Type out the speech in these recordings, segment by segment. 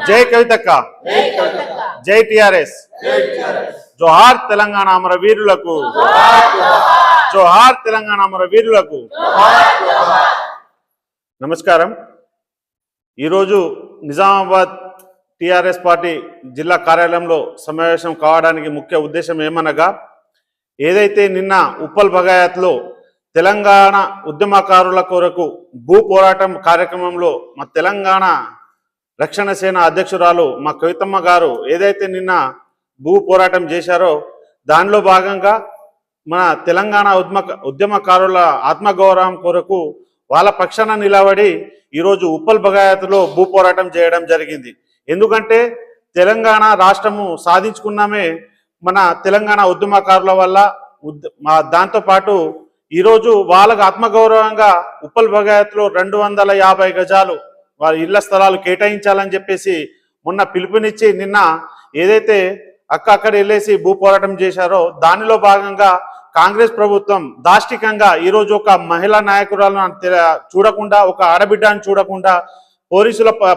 जय कवितक्क जय टीआरएस जोहार तेलंगाण अमर वीरुलकु जोहार तेलंगाण अमर वीरुलकु नमस्कारम निजामाबाद टीआरएस पार्टी जिल्ला कार्यालयंलो समावेशं कावडानिकि मुख्य उद्देशं ఏమనగా ఏదైతే నిన్న ఉప్పల్ బగాయత్లో తెలంగాణ ఉద్యమకారుల కొరకు భూ పోరాటం కార్యక్రమంలో మా తెలంగాణ రక్షణ సేన అధ్యక్షురాలు మా కవితమ్మ గారు ఏదైతే నిన్న భూ పోరాటం చేశారో దానిలో భాగంగా మన తెలంగాణ ఉద్యమకారుల ఆత్మగౌరవం కొరకు వాళ్ళ పక్షాన నిలబడి ఈరోజు ఉప్పల్ బగాయత్లో భూ పోరాటం చేయడం జరిగింది. ఎందుకంటే తెలంగాణ రాష్ట్రము సాధించుకున్నామే మన తెలంగాణ ఉద్యమకారుల వల్ల. దాంతో పాటు ఈరోజు వాళ్ళకు ఆత్మగౌరవంగా ఉప్పల్ బగాయత్లో 250 గజాలు వారి ఇళ్ల స్థలాలు కేటాయించాలని చెప్పేసి మొన్న పిలుపునిచ్చి నిన్న ఏదైతే అక్కడ వెళ్ళేసి భూ పోరాటం చేశారో దానిలో భాగంగా కాంగ్రెస్ ప్రభుత్వం దాష్టికంగా ఈరోజు ఒక మహిళా నాయకురాలను చూడకుండా, ఒక ఆడబిడ్డను చూడకుండా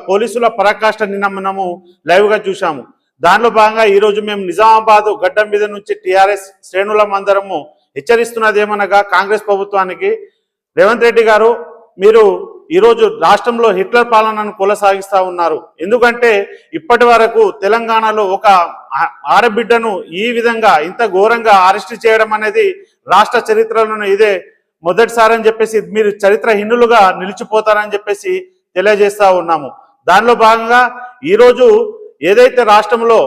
పోలీసుల పరాకాష్ట నిన్న మనము లైవ్గా చూసాము. దానిలో భాగంగా ఈరోజు మేము నిజామాబాద్ గడ్డ మీద నుంచి టీఆర్ఎస్ శ్రేణులమందరము హెచ్చరిస్తున్నది ఏమనగా కాంగ్రెస్ ప్రభుత్వానికి, రేవంత్ రెడ్డి గారు మీరు ఈరోజు రాష్ట్రంలో హిట్లర్ పాలనను కొనసాగిస్తూ ఉన్నారు. ఎందుకంటే ఇప్పటి వరకు తెలంగాణలో ఒక ఆడబిడ్డను ఈ విధంగా ఇంత ఘోరంగా అరెస్ట్ చేయడం అనేది రాష్ట్ర చరిత్రలోనే ఇదే మొదటిసారి అని చెప్పేసి మీరు చరిత్రహీనులుగా నిలిచిపోతారని చెప్పేసి తెలియజేస్తా ఉన్నాము. దానిలో భాగంగా ఈరోజు ఏదైతే రాష్ట్రంలో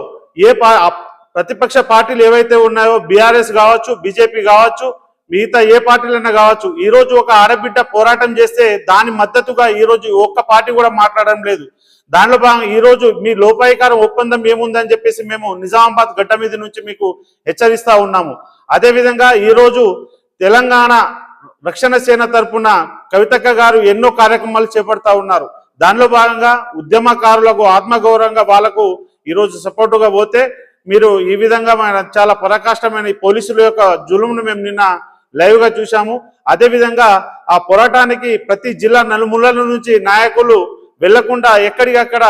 ప్రతిపక్ష పార్టీలు ఏవైతే ఉన్నాయో బీఆర్ఎస్ కావచ్చు, బీజేపీ కావచ్చు, మిగతా ఏ పార్టీలైనా కావచ్చు, ఈరోజు ఒక ఆడబిడ్డ పోరాటం చేస్తే దాని మద్దతుగా ఈరోజు ఒక్క పార్టీ కూడా మాట్లాడడం లేదు. దానిలో భాగంగా ఈరోజు మీ లోపాయికారం ఒప్పందం ఏముందని చెప్పేసి మేము నిజామాబాద్ గడ్డ మీద నుంచి మీకు హెచ్చరిస్తా ఉన్నాము. అదేవిధంగా ఈరోజు తెలంగాణ రక్షణ సేన తరఫున కవితక్క గారు ఎన్నో కార్యక్రమాలు చేపడతా ఉన్నారు. దానిలో భాగంగా ఉద్యమకారులకు ఆత్మగౌరవంగా వాళ్ళకు ఈరోజు సపోర్టుగా పోతే మీరు ఈ విధంగా చాలా పరాకాష్టమైన పోలీసుల యొక్క జులుమును మేము నిన్న లైవ్గా చూసాము. అదేవిధంగా ఆ పోరాటానికి ప్రతి జిల్లా నలుమూలల నుంచి నాయకులు వెళ్లకుండా ఎక్కడికక్కడ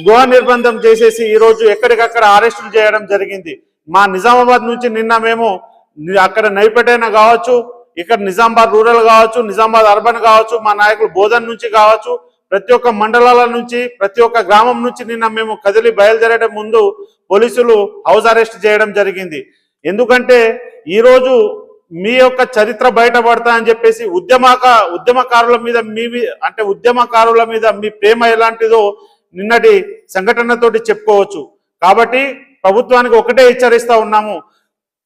గృహ నిర్బంధం చేసేసి ఈరోజు ఎక్కడికక్కడ అరెస్టులు చేయడం జరిగింది. మా నిజామాబాద్ నుంచి నిన్న మేము అక్కడ నైపేటైనా కావచ్చు, ఇక్కడ నిజామాబాద్ రూరల్ కావచ్చు, నిజామాబాద్ అర్బన్ కావచ్చు, మా నాయకులు బోధన్ నుంచి కావచ్చు, ప్రతి ఒక్క మండలాల నుంచి ప్రతి ఒక్క గ్రామం నుంచి నిన్న మేము కదిలి బయలుదేరడం ముందు పోలీసులు హౌస్ అరెస్ట్ చేయడం జరిగింది. ఎందుకంటే ఈరోజు మీ యొక్క చరిత్ర బయటపడతా అని చెప్పేసి ఉద్యమకారుల మీద ఉద్యమకారుల మీద మీ ప్రేమ ఎలాంటిదో నిన్నటి సంఘటనతోటి చెప్పుకోవచ్చు. కాబట్టి ప్రభుత్వానికి ఒకటే హెచ్చరిస్తా ఉన్నాము,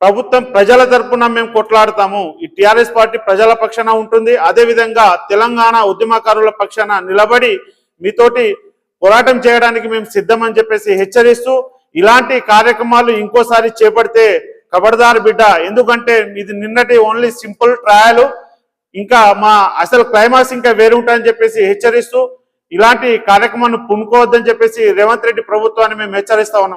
ప్రభుత్వం ప్రజల తరపున మేము కొట్లాడతాము. ఈ టీఆర్ఎస్ పార్టీ ప్రజల పక్షాన ఉంటుంది. అదేవిధంగా తెలంగాణ ఉద్యమకారుల పక్షాన నిలబడి మీతోటి పోరాటం చేయడానికి మేము సిద్ధమని చెప్పేసి హెచ్చరిస్తూ, ఇలాంటి కార్యక్రమాలు ఇంకోసారి చేపడితే ఖబర్దార్ బిడ్డ, ఎందుకంటే ఇది నిన్నటి ఓన్లీ సింపుల్ ట్రయల్, ఇంకా మా అసలు క్లైమాక్స్ ఇంకా వేరు ఉంటాయని చెప్పేసి హెచ్చరిస్తూ ఇలాంటి కార్యక్రమాన్ని పూనుకోవద్దని చెప్పేసి రేవంత్ రెడ్డి ప్రభుత్వాన్ని మేము హెచ్చరిస్తా ఉన్నాం.